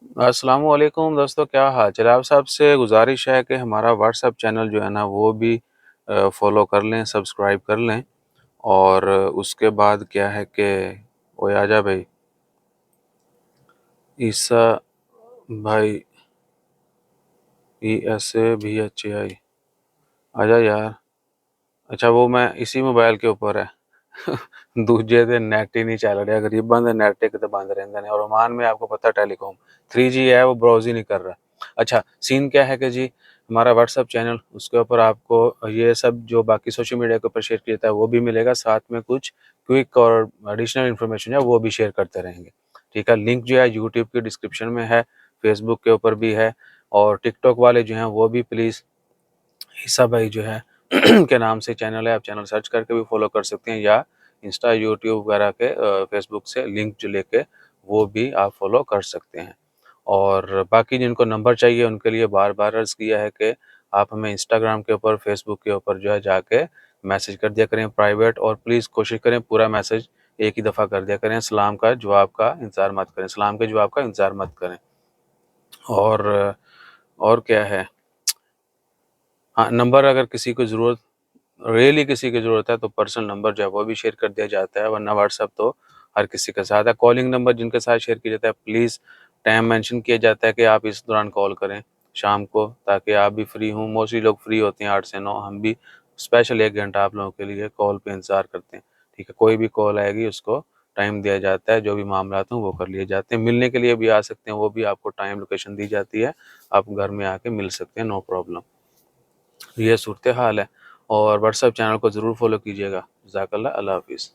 السلام علیکم دوستو، کیا حال چل؟ آپ صاحب سے گزارش ہے کہ ہمارا واٹس ایپ چینل جو ہے نا وہ بھی فالو کر لیں، سبسکرائب کر لیں، اور اس کے بعد کیا ہے کہ وہ آ جا بھائی عیسیٰ بھائی ESABHI آ جا یار۔ اچھا وہ میں اسی موبائل کے اوپر ہے دوجے دے نیٹ ہی نہیں چل رہا، غریب بندے نیٹ ایک تو بند رہتے ہیں، اور عمان میں آپ کو پتہ ٹیلی کام 3G ہے، وہ براؤز ہی نہیں کر رہا۔ اچھا سین کیا ہے کہ جی ہمارا واٹس ایپ چینل، اس کے اوپر آپ کو یہ سب جو باقی سوشل میڈیا کے اوپر شیئر کیا جاتا ہے وہ بھی ملے گا، ساتھ میں کچھ کوئک اور ایڈیشنل انفارمیشن ہے وہ بھی شیئر کرتے رہیں گے، ٹھیک ہے۔ لنک جو ہے یوٹیوب کی ڈسکرپشن میں ہے، فیس بک کے اوپر بھی ہے، اور ٹک ٹاک والے جو ہیں وہ بھی پلیز عیسیٰ بھائی جو ہے کے نام سے چینل ہے، آپ چینل سرچ کر کے بھی فالو کر سکتے ہیں، یا انسٹا یوٹیوب وغیرہ کے فیس بک سے لنک جو لے کے وہ بھی آپ فالو کر سکتے ہیں۔ اور باقی جن کو نمبر چاہیے ان کے لیے بار بار عرض کیا ہے کہ آپ ہمیں انسٹاگرام کے اوپر، فیس بک کے اوپر جو ہے جا کے میسج کر دیا کریں پرائیویٹ، اور پلیز کوشش کریں پورا میسج ایک ہی دفعہ کر دیا کریں، سلام کا جواب کا انتظار مت کریں، سلام کے جواب کا انتظار مت کریں۔ اور کیا ہے، ہاں نمبر اگر کسی کو ضرورت، ریئلی کسی کی ضرورت ہے تو پرسنل نمبر جو ہے وہ بھی شیئر کر دیا جاتا ہے، ورنہ واٹس ایپ تو ہر کسی کے ساتھ ہے۔ کالنگ نمبر جن کے ساتھ شیئر کیا جاتا ہے پلیز ٹائم مینشن کیا جاتا ہے کہ آپ اس دوران کال کریں شام کو، تاکہ آپ بھی فری ہوں۔ موسٹلی لوگ فری ہوتے ہیں 8 سے 9، ہم بھی اسپیشل 1 گھنٹہ آپ لوگوں کے لیے کال پہ انتظار کرتے ہیں، ٹھیک ہے۔ کوئی بھی کال آئے گی اس کو ٹائم دیا جاتا ہے، جو بھی معاملات ہوں وہ کر لیے جاتے ہیں۔ ملنے کے لیے بھی آ سکتے ہیں، وہ بھی آپ کو ٹائم لوکیشن دی جاتی ہے، آپ گھر میں آ کے مل سکتے ہیں، نو پرابلم۔ یہ صورتحال ہے، اور واٹس ایپ چینل کو ضرور فالو کیجیے گا۔ جزاک اللہ، اللہ حافظ۔